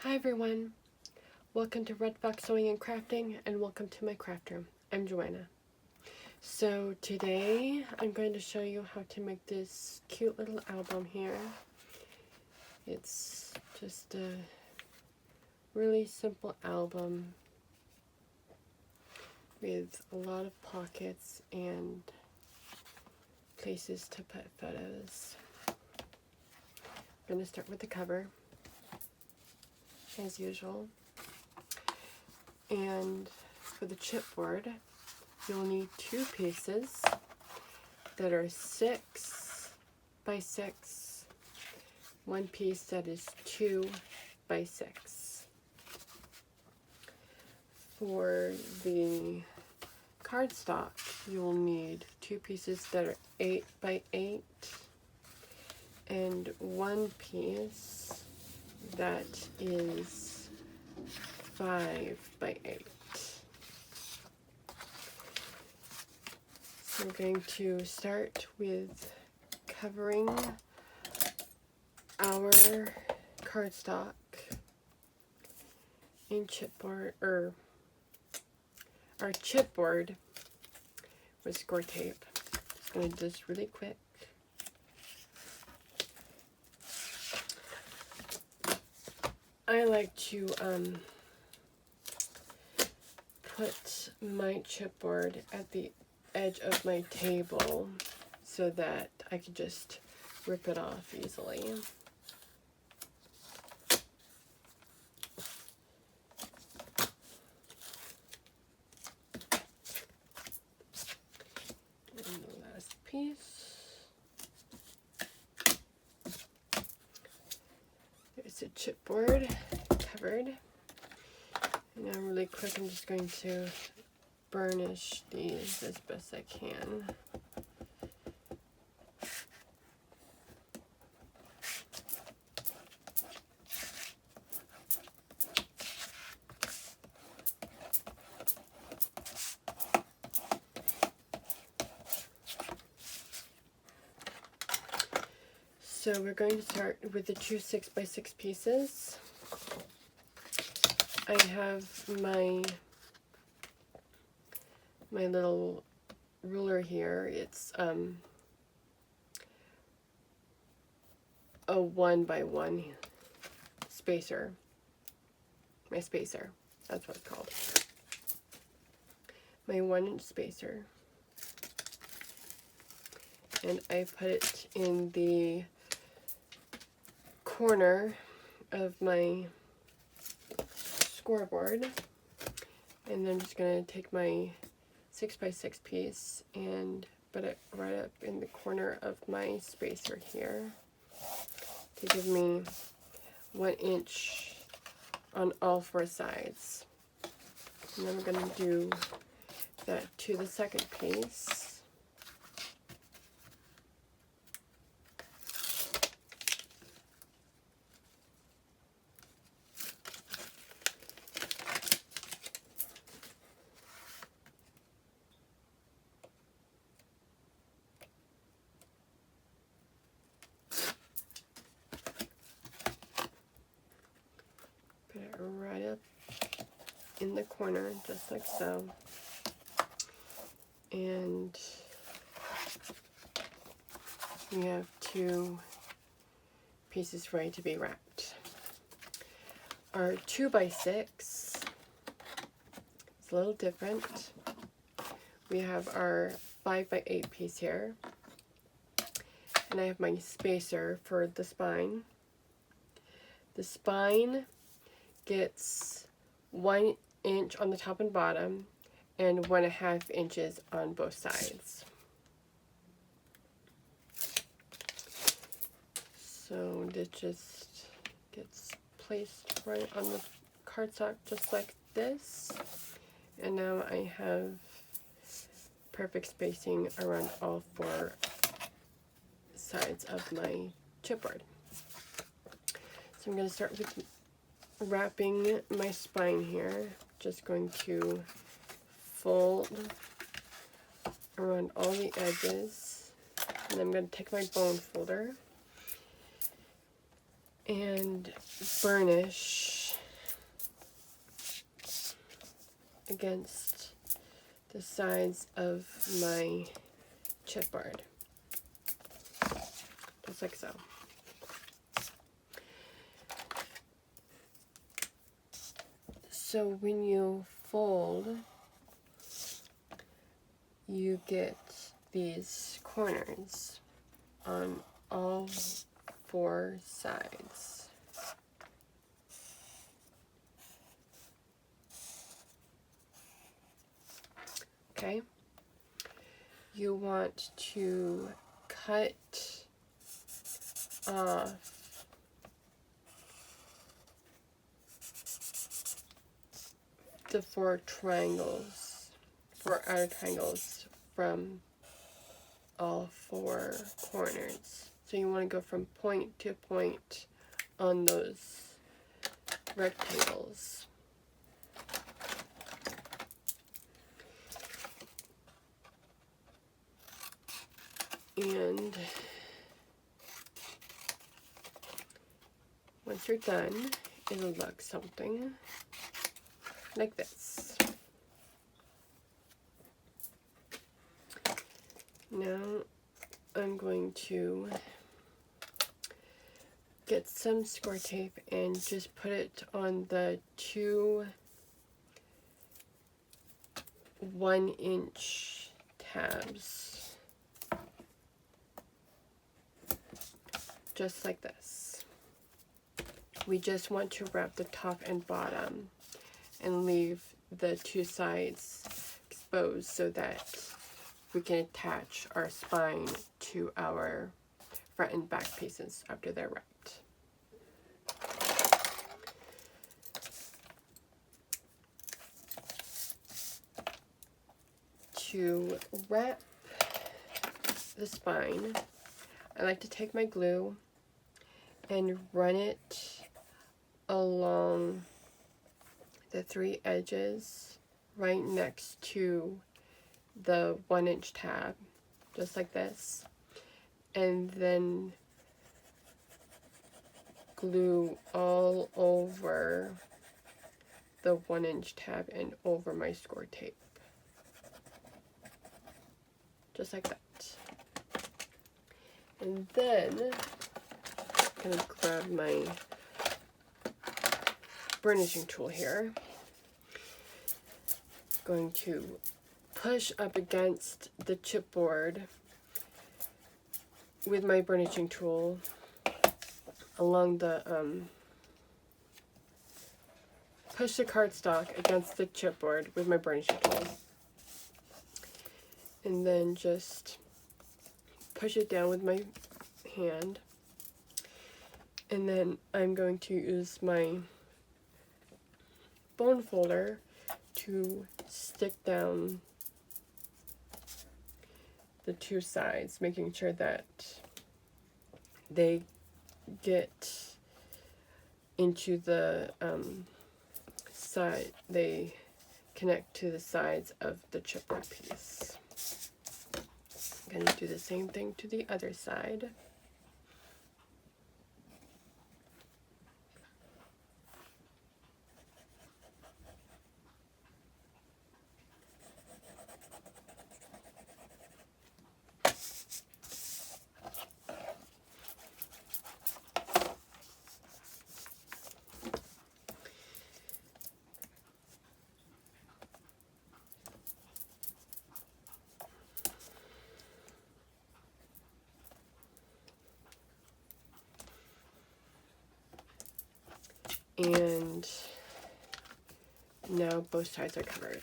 Hi everyone, welcome to Red Fox Sewing and Crafting, and welcome to my craft room. I'm Joanna. So today I'm going to show you how to make this cute little album here. It's just a really simple album with a lot of pockets and places to put photos. I'm going to start with the cover, as usual. And for the chipboard, you'll need two pieces that are 6 by 6, one piece that is 2 by 6. For the cardstock, you will need two pieces that are 8 by 8 and one piece that is 5 by 8. So I'm going to start with covering our cardstock in chipboard, or our chipboard with score tape. I'm going to do this really quick. I like to put my chipboard at the edge of my table so that I can just rip it off easily. And the last piece. There's a chipboard covered. And now really quick, I'm just going to burnish these as best I can. So we're going to start with the two 6 by 6 pieces. I have my little ruler here. It's a 1 by 1 spacer. My spacer, that's what it's called. My 1-inch spacer. And I put it in the corner of my scoreboard, and then I'm just going to take my 6 by 6 piece and put it right up in the corner of my spacer here to give me 1 inch on all 4 sides. And then we're going to do that to the second piece. Right up in the corner, just like so. And we have 2 pieces ready to be wrapped. Our 2 by 6 is a little different. We have our 5 by 8 piece here, and I have my spacer for the spine. The spine gets 1 inch on the top and bottom and 1.5 inches on both sides. So it just gets placed right on the cardstock just like this. And now I have perfect spacing around all 4 sides of my chipboard. So I'm going to start with wrapping my spine here. Just going to fold around all the edges, and I'm going to take my bone folder and burnish against the sides of my chipboard, just like so. So when you fold, you get these corners on all 4 sides. Okay, you want to cut off the 4 outer triangles from all 4 corners. So you want to go from point to point on those rectangles. And once you're done, it'll look something like this. Now I'm going to get some score tape and just put it on the 2 1-inch tabs. Just like this. We just want to wrap the top and bottom and leave the 2 sides exposed so that we can attach our spine to our front and back pieces after they're wrapped. To wrap the spine, I like to take my glue and run it along the 3 edges right next to the 1-inch tab, just like this, and then glue all over the 1-inch tab and over my score tape, just like that. And then I'm going to grab my burnishing tool here. Going to push up against the chipboard with my burnishing tool along the push the cardstock against the chipboard with my burnishing tool, and then just push it down with my hand. And then I'm going to use my bone folder to stick down the 2 sides, making sure that they get into the side, they connect to the sides of the chipboard piece. I'm going to do the same thing to the other side. And now both sides are covered.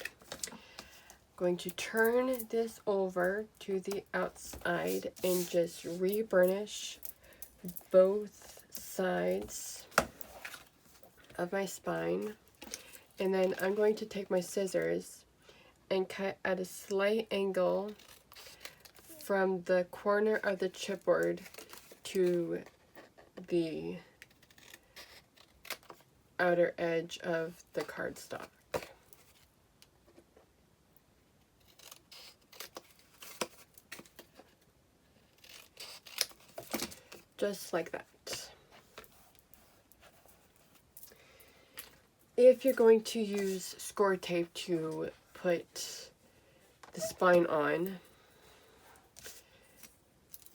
Going to turn this over to the outside and just re-burnish both sides of my spine. And then I'm going to take my scissors and cut at a slight angle from the corner of the chipboard to the outer edge of the cardstock. Just like that. if you're going to use score tape to put the spine on,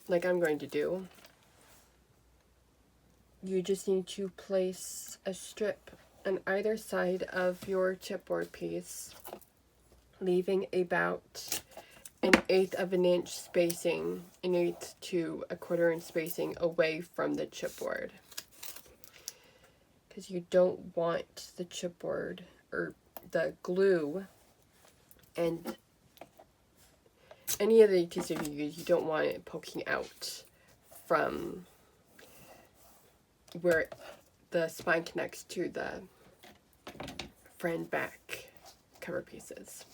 like I'm going to do, you just need to place a strip on either side of your chipboard piece, leaving about 1/8 of an inch spacing, 1/8 to 1/4 inch spacing away from the chipboard. Because you don't want the chipboard or the glue and any of the adhesive you use, you don't want it poking out from where the spine connects to the front and back cover pieces.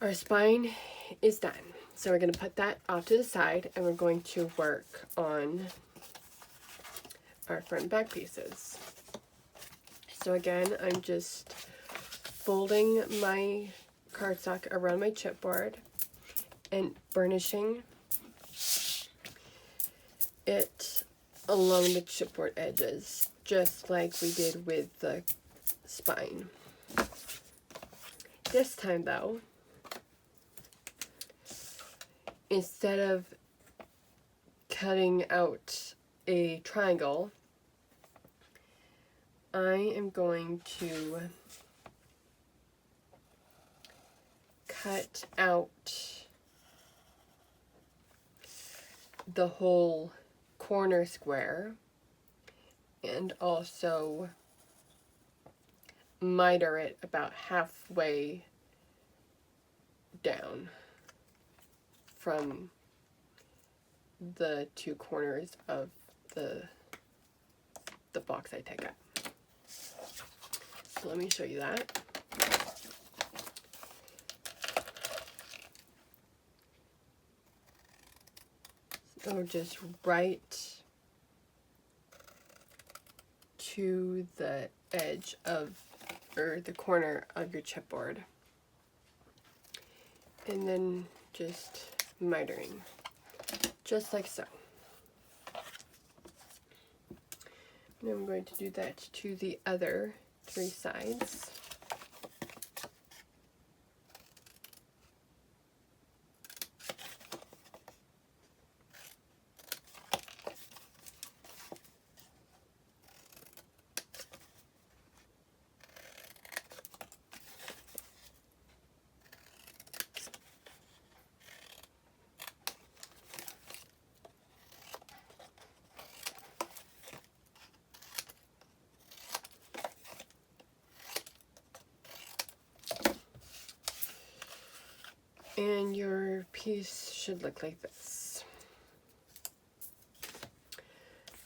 Our spine is done. So we're going to put that off to the side and we're going to work on our front and back pieces. So again, I'm just folding my cardstock around my chipboard and burnishing it along the chipboard edges, just like we did with the spine. This time though, instead of cutting out a triangle, I am going to cut out the whole corner square and also miter it about halfway down from the two corners of the box I take out. So let me show you that. So just right to the edge of, or the corner of your chipboard. And then just mitering, just like so. And I'm going to do that to the other 3 sides. And your piece should look like this.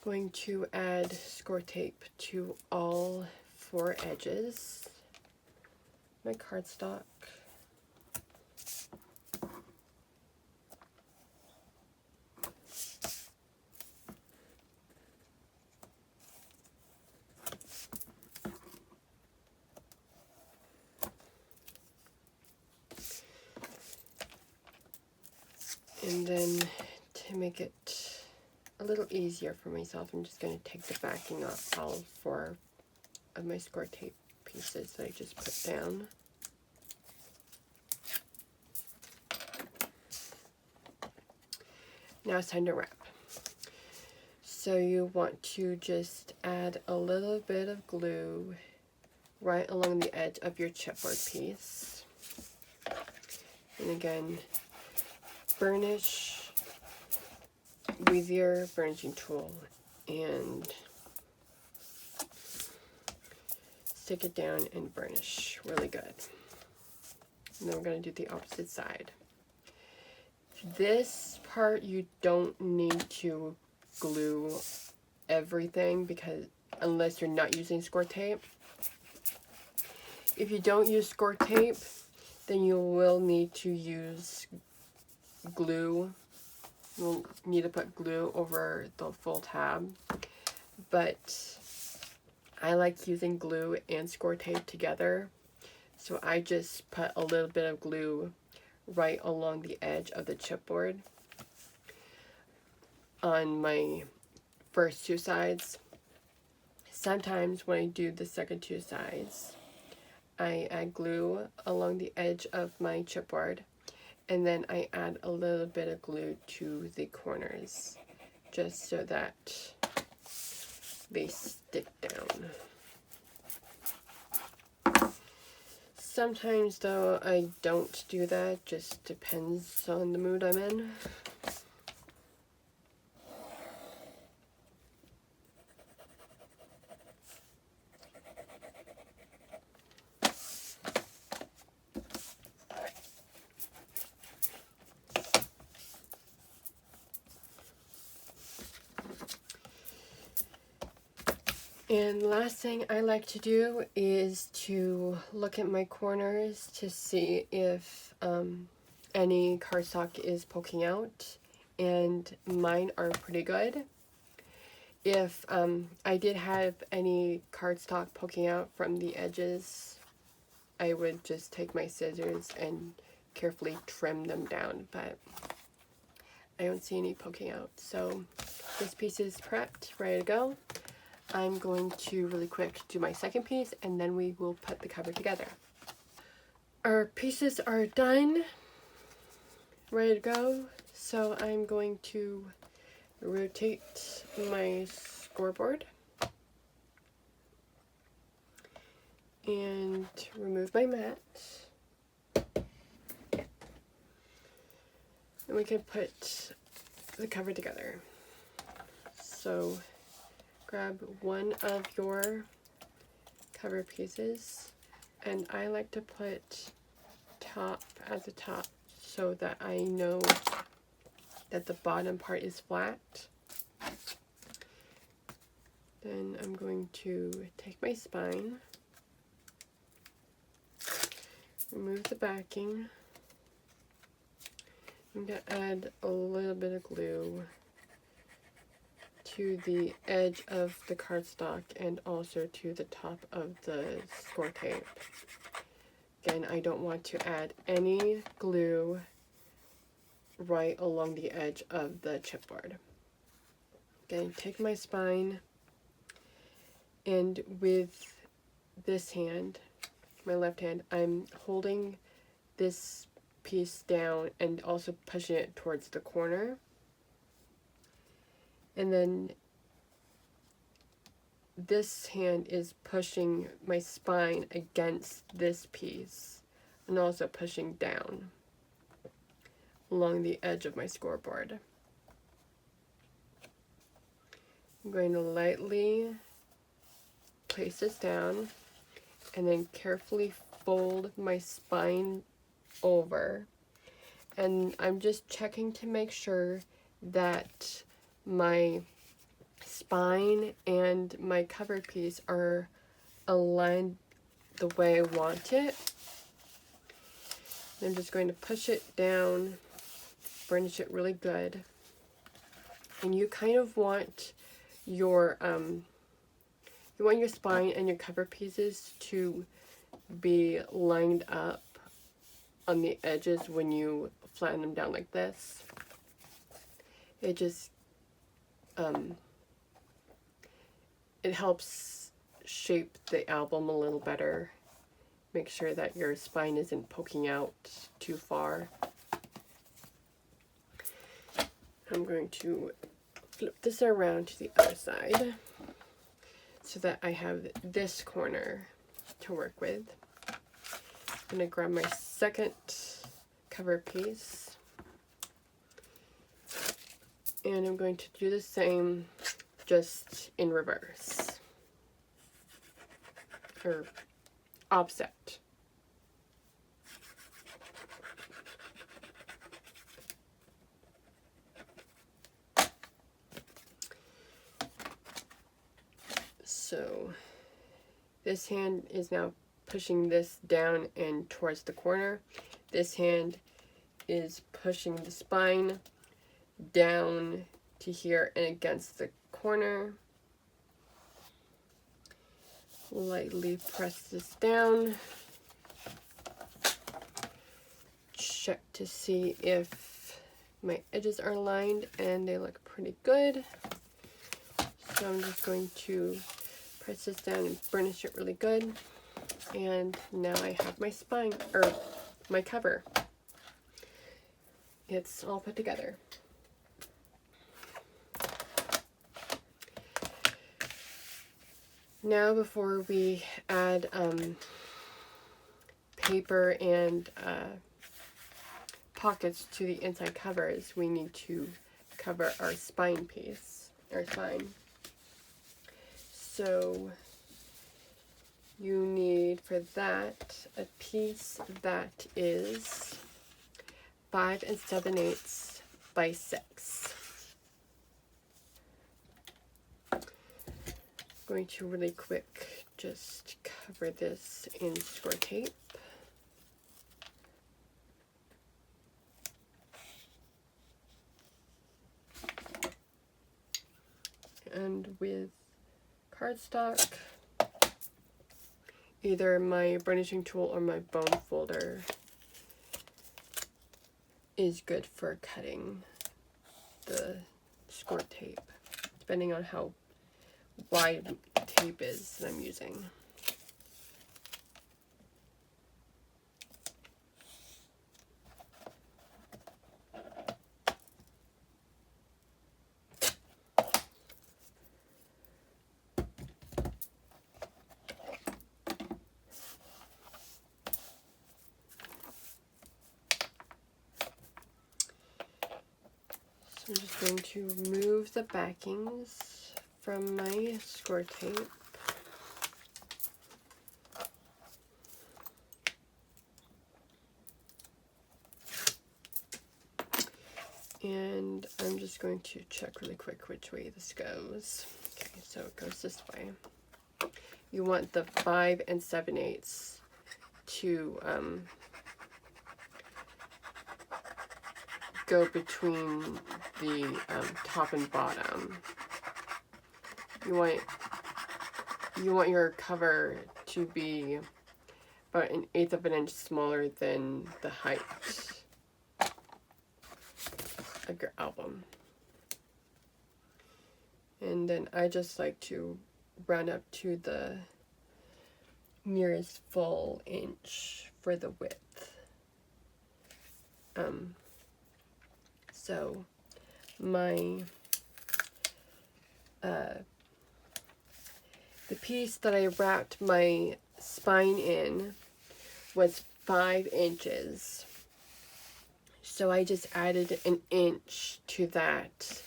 Going to add score tape to all 4 edges. My cardstock. And then to make it a little easier for myself, I'm just going to take the backing off all 4 of my score tape pieces that I just put down. Now it's time to wrap. So you want to just add a little bit of glue right along the edge of your chipboard piece. And again, burnish with your burnishing tool and stick it down and burnish really good. And then we're going to do the opposite side. This part you don't need to glue everything because unless you're not using score tape. If you don't use score tape, then you will need to use glue. You'll need to put glue over the full tab, but I like using glue and score tape together, so I just put a little bit of glue right along the edge of the chipboard on my first 2 sides. sometimes when I do the second two sides, I add glue along the edge of my chipboard, and then I add a little bit of glue to the corners, just so that they stick down. Sometimes though I don't do that, just depends on the mood I'm in. And last thing I like to do is to look at my corners to see if any cardstock is poking out, and mine are pretty good. If I did have any cardstock poking out from the edges, I would just take my scissors and carefully trim them down, but I don't see any poking out. So this piece is prepped, ready to go. I'm going to really quick do my second piece, and then we will put the cover together. Our pieces are done, ready to go. So I'm going to rotate my scoreboard and remove my mat. And we can put the cover together. So grab one of your cover pieces, and I like to put top at the top so that I know that the bottom part is flat. Then I'm going to take my spine, remove the backing. I'm going to add a little bit of glue to the edge of the cardstock and also to the top of the score tape. Again, I don't want to add any glue right along the edge of the chipboard. Again, take my spine, and with this hand, my left hand, I'm holding this piece down and also pushing it towards the corner. And then this hand is pushing my spine against this piece and also pushing down along the edge of my scoreboard. I'm going to lightly place this down and then carefully fold my spine over. And I'm just checking to make sure that my spine and my cover piece are aligned the way I want it. I'm just going to push it down, burnish it really good. And you kind of want your spine and your cover pieces to be lined up on the edges when you flatten them down like this. It just it helps shape the album a little better. Make sure that your spine isn't poking out too far. I'm going to flip this around to the other side so that I have this corner to work with. I'm going to grab my second cover piece, and I'm going to do the same, just in reverse, or offset. So this hand is now pushing this down and towards the corner. This hand is pushing the spine down to here and against the corner. Lightly press this down. Check to see if my edges are aligned, and they look pretty good. So I'm just going to Press this down and burnish it really good. And now I have my spine, or my cover. It's all put together. Now before we add paper and pockets to the inside covers, we need to cover our spine piece, our spine. So you need for that a piece that is 5 7/8 by 6. I'm going to really quick just cover this in score tape. And with cardstock, either my burnishing tool or my bone folder is good for cutting the score tape, depending on how wide tape is that I'm using. So I'm just going to remove the backings from my score tape. And I'm just going to check really quick which way this goes. Okay, so it goes this way. You want the 5 7/8 to go between the top and bottom. You want your cover to be about 1/8 of an inch smaller than the height of your album. And then I just like to round up to the nearest full inch for the width. So my the piece that I wrapped my spine in was 5 inches. So I just added 1 inch to that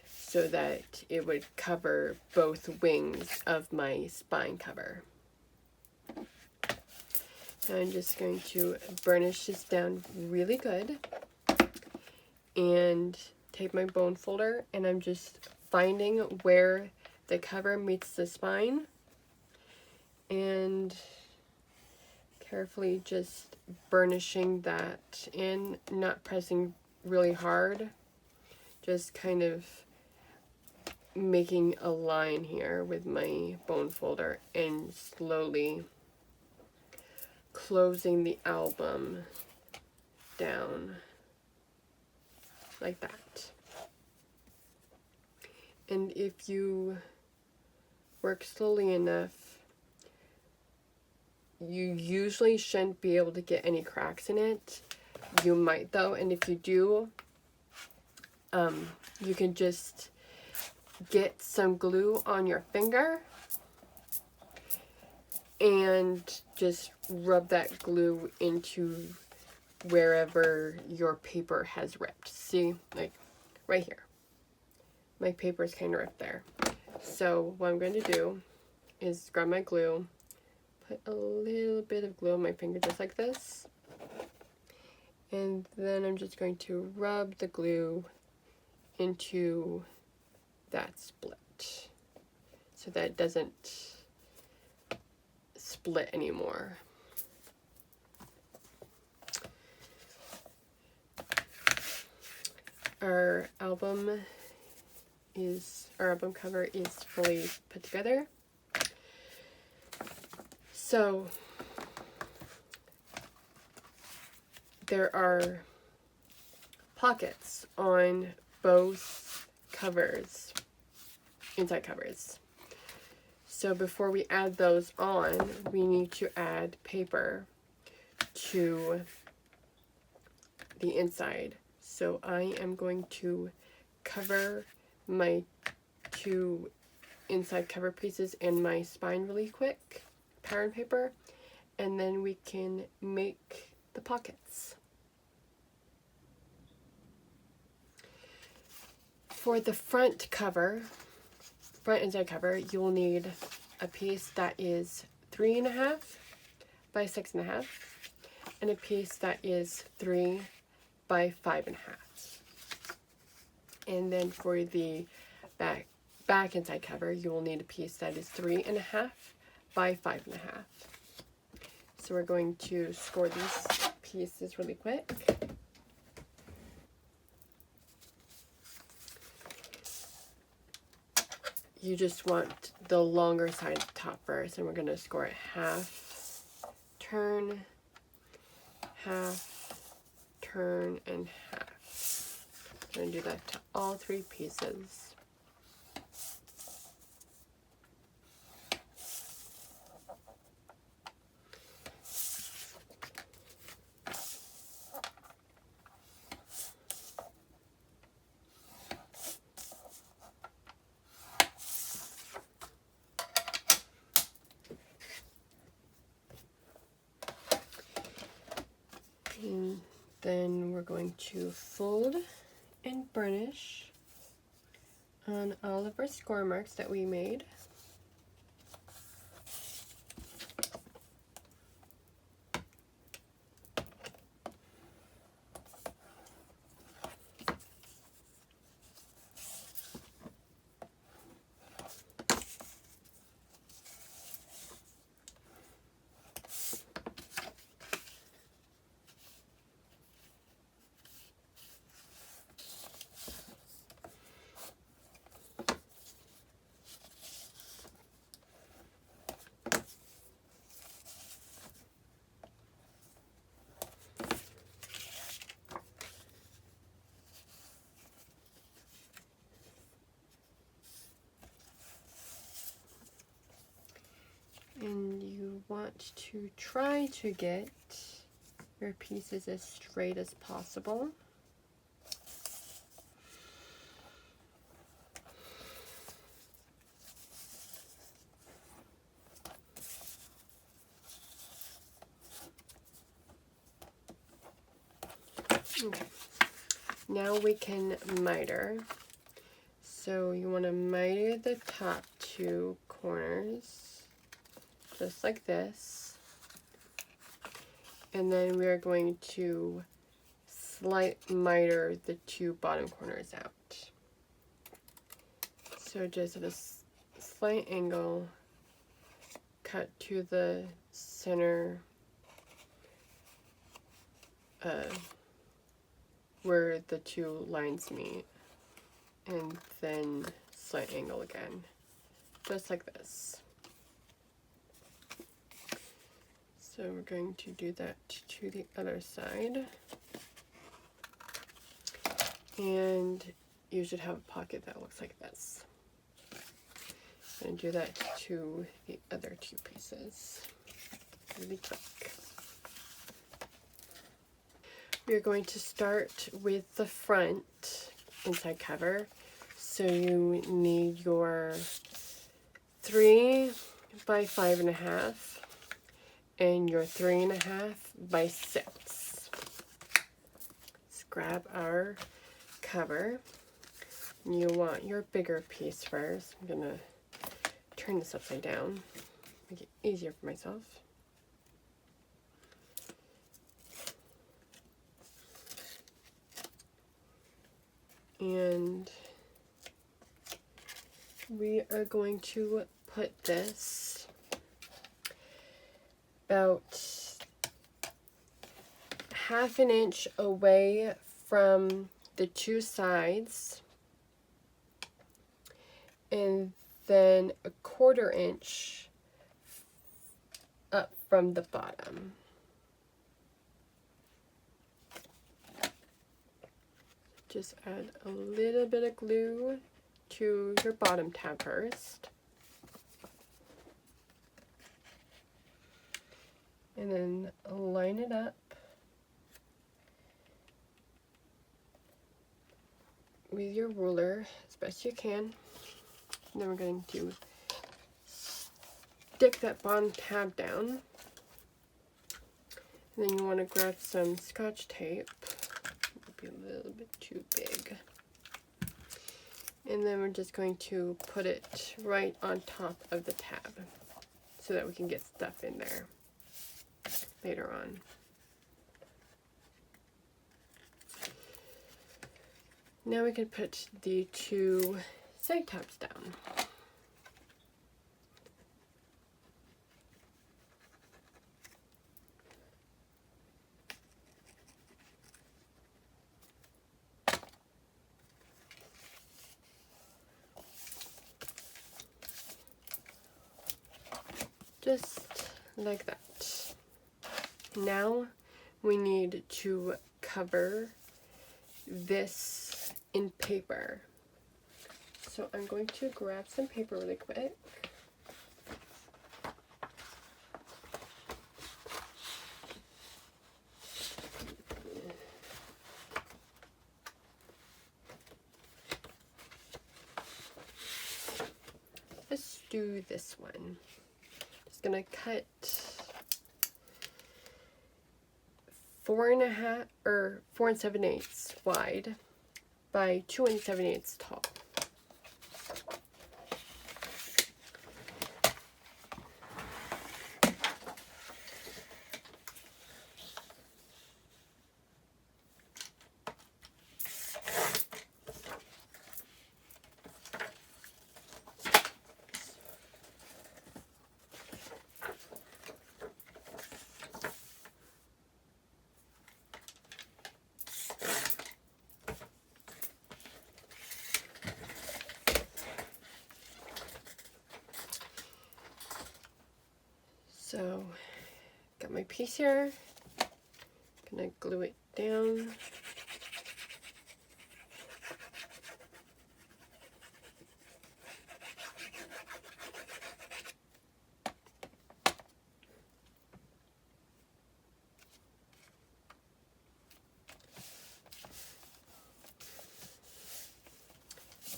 so that it would cover both wings of my spine cover. So I'm just going to burnish this down really good and take my bone folder, and I'm just finding where the cover meets the spine and carefully just burnishing that in, not pressing really hard, just kind of making a line here with my bone folder and slowly closing the album down like that. And if you work slowly enough, you usually shouldn't be able to get any cracks in it. You might though, and if you do, you can just get some glue on your finger and just rub that glue into wherever your paper has ripped. See, like right here. My paper is kind of ripped there. So what I'm going to do is grab my glue, put a little bit of glue on my finger just like this, and then I'm just going to rub the glue into that split so that it doesn't split anymore. Our album cover is fully put together. So there are pockets on both covers, inside covers. So before we add those on, we need to add paper to the inside. So I am going to cover my 2 inside cover pieces in my spine really quick, pattern paper, and then we can make the pockets. For the front inside cover, you will need a piece that is 3.5 by 6.5 and a piece that is 3 by 5.5. And then for the back inside cover, you will need a piece that is 3.5 by 5.5. So we're going to score these pieces really quick. You just want the longer side of the top first, and we're going to score it half, turn, and half. I'm going to do that to all 3 pieces. And then we're going to fold and burnish on all of our score marks that we made. And you want to try to get your pieces as straight as possible. Okay, now we can miter. So you want to miter the top 2 corners, just like this. And then we are going to slight miter the 2 bottom corners out. So just at a slight angle, cut to the center where the 2 lines meet, and then slight angle again, just like this. So we're going to do that to the other side. And you should have a pocket that looks like this. And do that to the other 2 pieces really quick. We're going to start with the front inside cover. So you need your 3 by 5.5 and your 3.5 by 6. Let's grab our cover. You want your bigger piece first. I'm gonna turn this upside down, make it easier for myself. And we are going to put this about 1/2 inch away from the 2 sides, and then 1/4 inch up from the bottom. Just add a little bit of glue to your bottom tab first. and then line it up with your ruler as best you can. And then we're going to stick that bottom tab down. And then you want to grab some Scotch tape. Might be a little bit too big. And then we're just going to put it right on top of the tab so that we can get stuff in there later on. Now we can put the two side tabs down. Just like that. Now we need to cover this in paper. So I'm going to grab some paper really quick. Let's do this one. Just gonna cut 4 7/8 wide by 2 7/8 tall. So, got my piece here, gonna glue it down.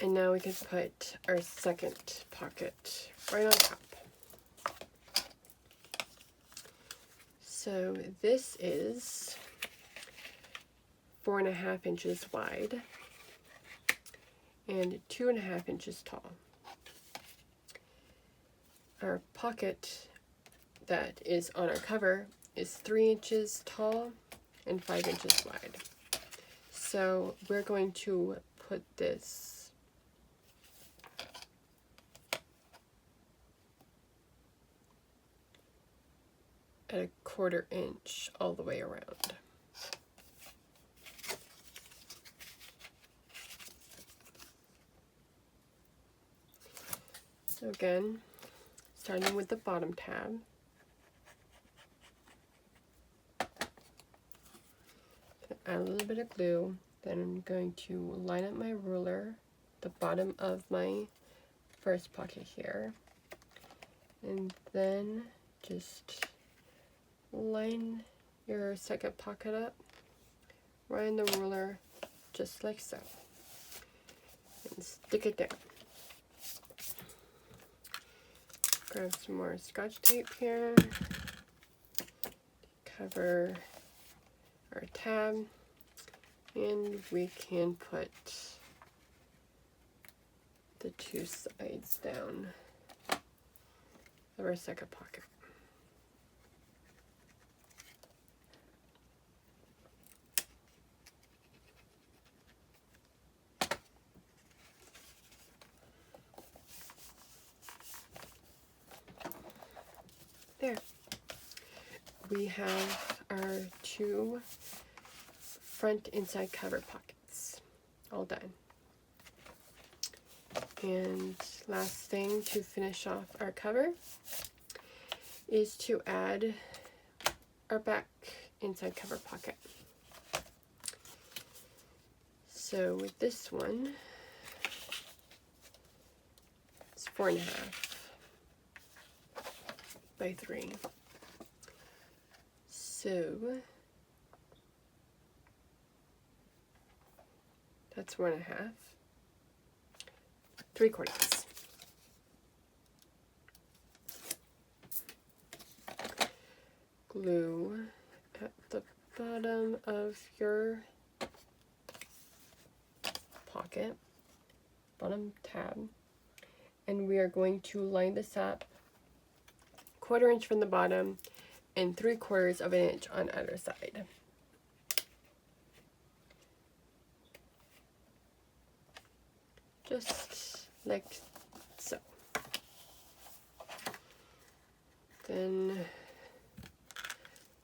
And now we can put our second pocket right on top. So this is 4.5 inches wide and 2.5 inches tall. Our pocket that is on our cover is 3 inches tall and 5 inches wide. So we're going to put this at a 1/4 inch all the way around. So again, starting with the bottom tab, add a little bit of glue, then I'm going to line up my ruler, the bottom of my first pocket here, and then just line your second pocket up right in the ruler, just like so, and stick it down. Grab some more Scotch tape here, cover our tab, and we can put the two sides down of our second pocket. There. We have our two front inside cover pockets all done. And last thing to finish off our cover is to add our back inside cover pocket. So with this one, it's 4.5 by 3. So that's 1.5, 3/4. Glue at the bottom of your pocket, bottom tab, and we are going to line this up 1/4 inch from the bottom and 3/4 of an inch on either side. Just like so. Then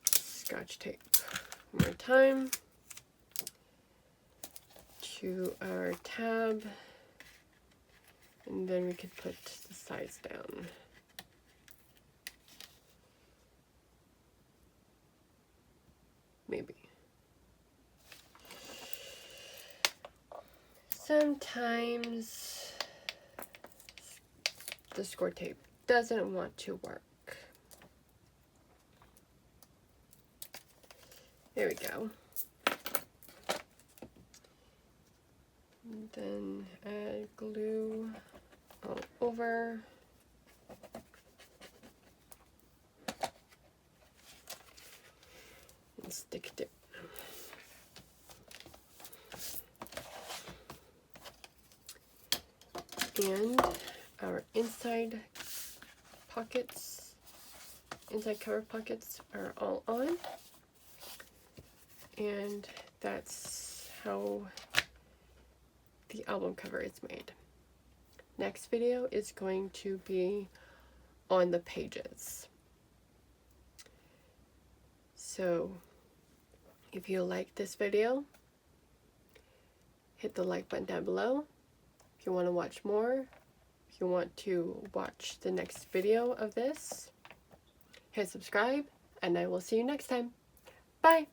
Scotch tape one more time to our tab, and then we could put the sides down. Maybe. Sometimes the score tape doesn't want to work. There we go. And then add glue all over. And stick it. And our inside pockets, inside cover pockets are all on. And that's how the album cover is made. Next video is going to be on the pages. So if you like this video, hit the like button down below. If you want to watch more, if you want to watch the next video of this, hit subscribe, and I will see you next time. Bye!